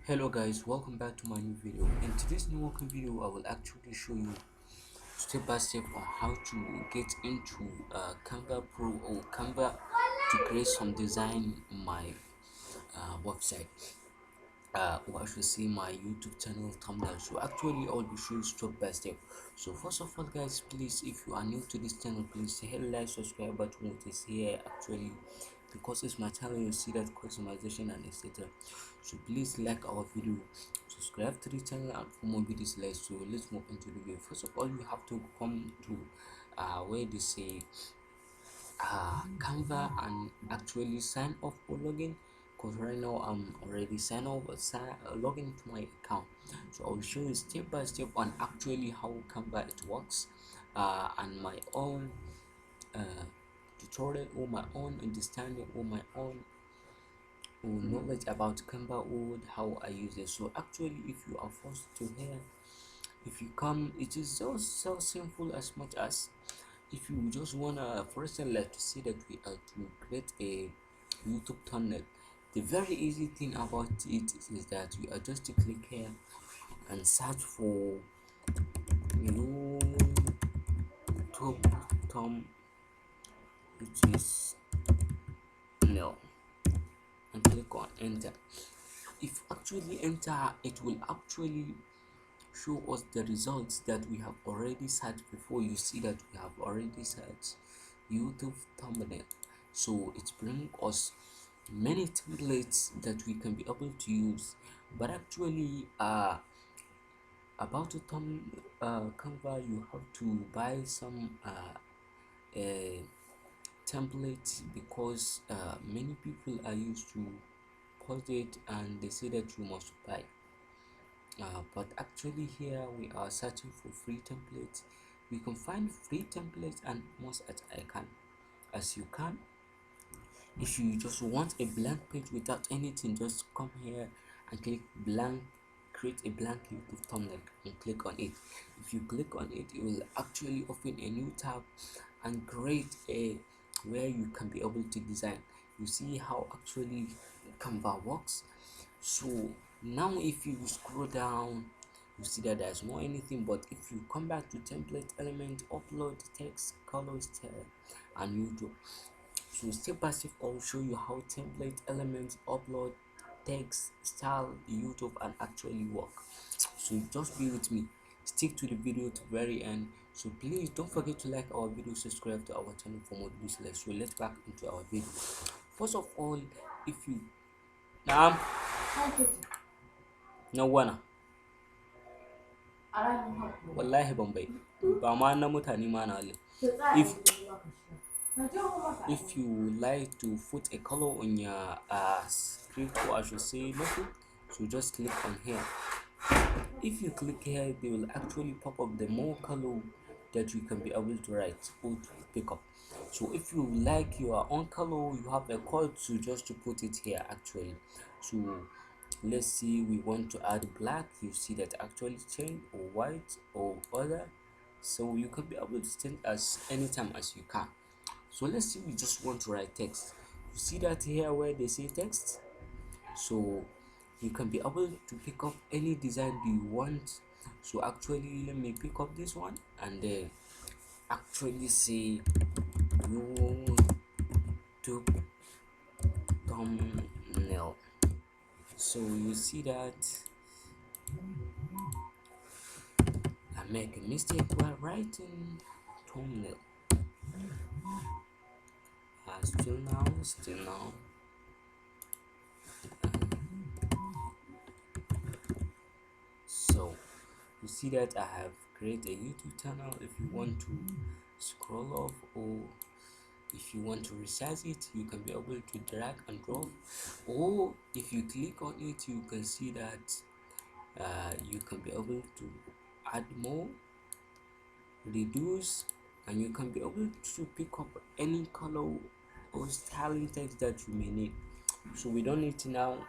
Hello guys, welcome back to my new video. In today's new working video I will actually show you step by step on how to get into Canva Pro or Canva to create some design in my website, or I should say my YouTube channel thumbnail. So actually I'll be showing step by step. So first of all guys, please, if you are new to this channel, please hit the like subscribe button which is here actually, because it's my channel. You see that customization and etc. So please like our video, subscribe to the channel, and for more videos like. So let's move into the video. First of all, you have to come to where they say Canva and actually sign off or login, because right now I'm already signed off or login to my account. So I'll show you step by step on actually how Canva it works, and my own uh, tutorial or my own understanding or my own knowledge about Canva or how I use it. So actually, if you are forced to hear, if you come, it is so simple as much as if you just wanna, for instance, like to say that we are to create a YouTube thumbnail. The very easy thing about it is that we are just to click here and search for YouTube thumb, which is no, and click on enter. If actually enter, it will actually show us the results that we have already searched before. You see that we have already searched YouTube thumbnail, so it brings us many templates that we can be able to use. But actually about the Canva, you have to buy some templates, because many people are used to post it and they say that you must buy. But actually here we are searching for free templates. We can find free templates and most as you can. If you just want a blank page without anything, just come here and click blank, create a blank YouTube thumbnail and click on it. If you click on it, it will actually open a new tab and create a where you can be able to design. You see how actually Canva works. So now if you scroll down, you see that there's no anything. But if you come back to template element, upload text, colors, and YouTube. So step by step I'll show you how template elements, upload text, style, YouTube and actually work. So just be with me, stick to the video to the very end. So please don't forget to like our video, subscribe to our channel for more videos. So let's back into our video. First of all, if you now na wana wallahi ban bai ba ma na mutane ma na if if you like to put a color on your script, or I should say nothing, so just click on here. If you click here, they will actually pop up the more color that you can be able to write or to pick up. So if you like your own color, you have a code to just to put it here actually. So let's see, we want to add black. You see that actually change, or white or other, so you can be able to change as anytime as you can. So let's see, we just want to write text. You see that here where they say text, so you can be able to pick up any design you want. So actually let me pick up this one and then actually say YouTube thumbnail. So you see that I make a mistake while writing thumbnail. Still now. So you see that I have created a YouTube channel. If you want to scroll off, or if you want to resize it, you can be able to drag and drop, or if you click on it, you can see that you can be able to add more, reduce, and you can be able to pick up any color or styling text that you may need. So we don't need to now.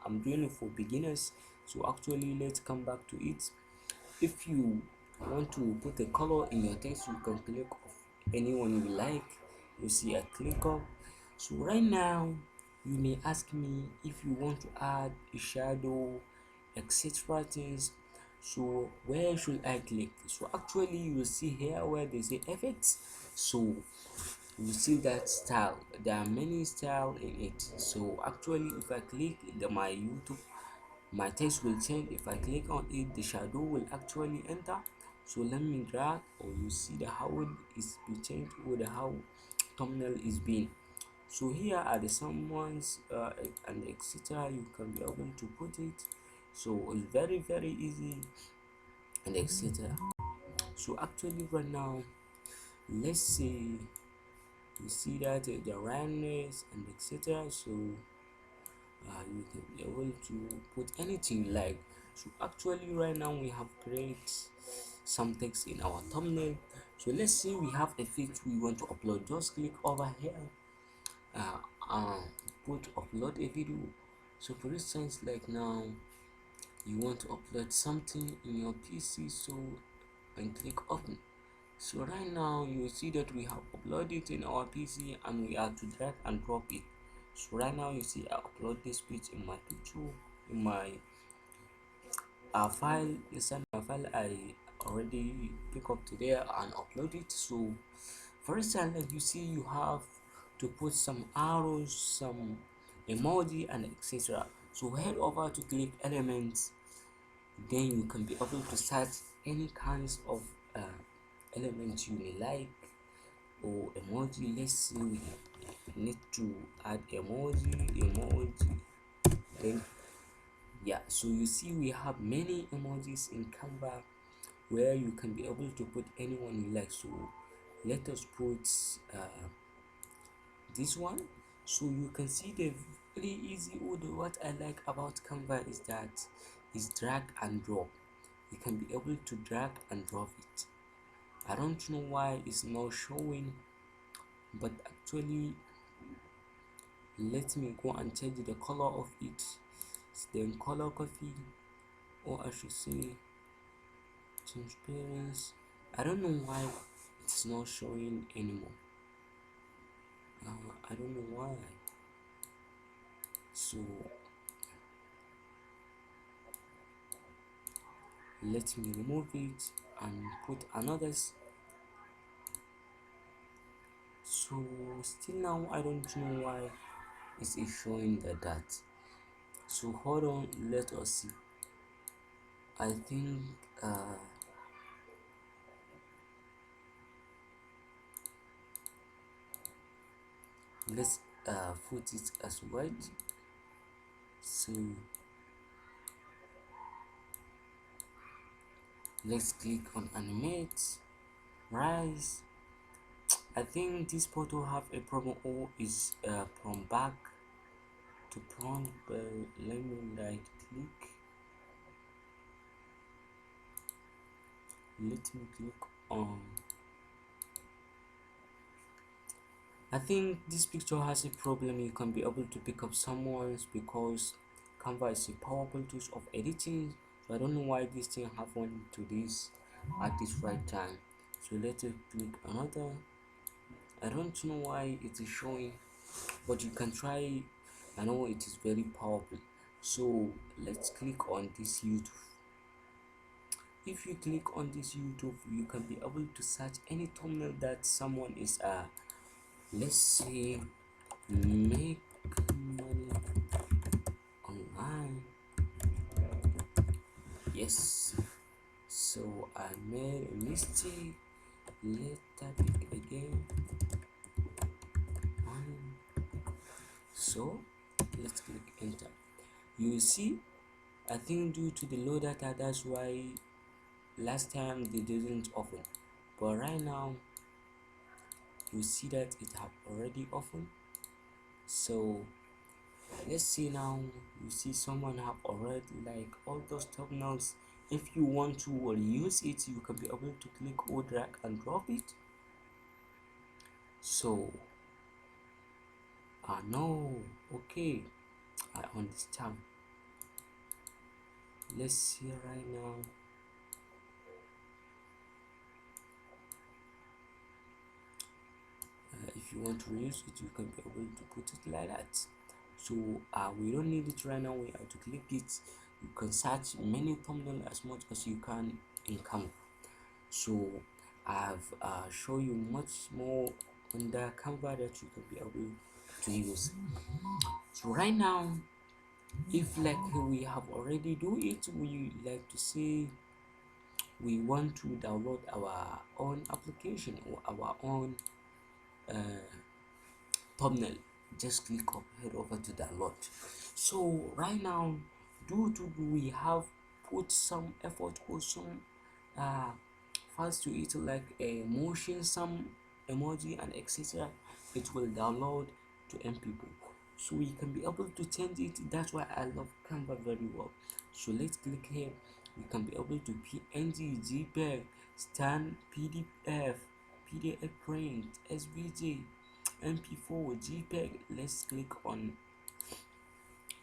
I'm doing it for beginners, so actually let's come back to it. If you want to put a color in your text, you can click off anyone you like. You see a click up. So right now you may ask me if you want to add a shadow, etc things. So where should I click? So actually you will see here where they say effects. So you see that style, there are many style in it. So actually if I click my YouTube, my text will change. If I click on it, the shadow will actually enter. So let me drag, or you see the how it is be changed, or the how thumbnail is being. So here are the someone's and etc you can be able to put it. So it's very easy and etc. So actually right now, let's say you see that the roundness and etc. So you can be able to put anything you like. So actually right now we have created some text in our thumbnail. So let's say we have a picture we want to upload. Just click over here, uh, uh, put upload a video. So for instance, like now you want to upload something in your PC, so and click open. So right now you will see that we have uploaded in our PC and we are to drag and drop it. So right now you see I upload this picture in my picture in my file. Inside my file I already pick up to there and upload it. So for instance, like you see you have to put some arrows, some emoji and etc. So head over to click elements, then you can be able to search any kinds of elements you may like or emoji. Let's say we need to add emoji, then yeah, so you see we have many emojis in Canva where you can be able to put anyone you like. So let us put this one. So you can see the very easy order. What I like about Canva is that it's drag and drop. You can be able to drag and drop it. I don't know why it's not showing, but actually let me go and change the color of it. Then color copy, or I should say transparency. I don't know why it's not showing anymore. I don't know why. So let me remove it and put another. So still now I don't know why it is showing that. So hold on, let us see. I think let's put it as white. So let's click on animate, rise. I think this photo have a problem, or is from back to front, but let me right click, let me click on. I think this picture has a problem. You can be able to pick up someone's because Canva is a powerful tool of editing. So I don't know why this thing happened to this at this right time. So let's click another. I don't know why it is showing, but you can try. I know it is very powerful. So let's click on this YouTube. If you click on this YouTube, you can be able to search any thumbnail that someone is let's say make money online. Yes, so I made a mistake. Let that pick again. So let's click enter. You see, I think due to the low data, that's why last time they didn't open, but right now you see that it have already opened. So let's see now, you see someone have already like all those thumbnails. If you want to reuse it, you can be able to click or drag and drop it. So no, okay, I understand. Let's see right now. If you want to reuse it, you can be able to put it like that. So we don't need it right now. We have to click it. You can search many thumbnail as much as you can in Canva. So I've shown you much more on the Canva that you can be able to use. So right now, if like we have already do it, we like to say we want to download our own application or our own uh, thumbnail, just click up, head over to download. So right now, due to we have put some effort or some uh files to it, like a motion, some emoji and etc, it will download to mp4, so we can be able to change it. That's why I love Canva very well. So let's click here. We can be able to png, jpeg, scan, pdf print, svg, mp4, jpeg. Let's click on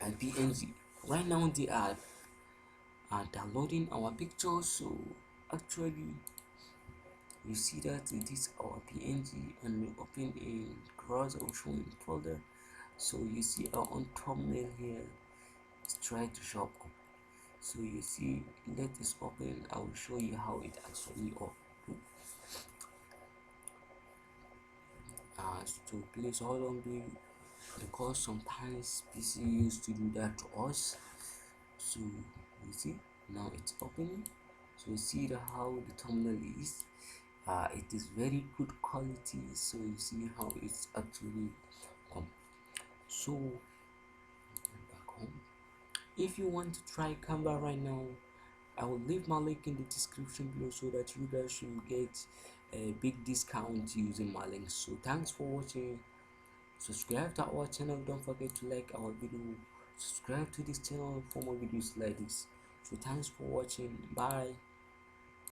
png. Right now they are downloading our pictures. So actually you see that it is our png, and we open in browser or showing folder. So you see our own thumbnail here. Let's try to show up. So you see, let us open. I will show you how it actually up. So please hold on, because sometimes PC used to do that to us. So you see, now it's opening. So you see how the thumbnail is. It is very good quality. So you see how it's actually come. So back home, if you want to try Canva right now, I will leave my link in the description below so that you guys should get a big discount using my link. So thanks for watching. Subscribe to our channel. Don't forget to like our video. Subscribe to this channel for more videos like this. So thanks for watching. Bye.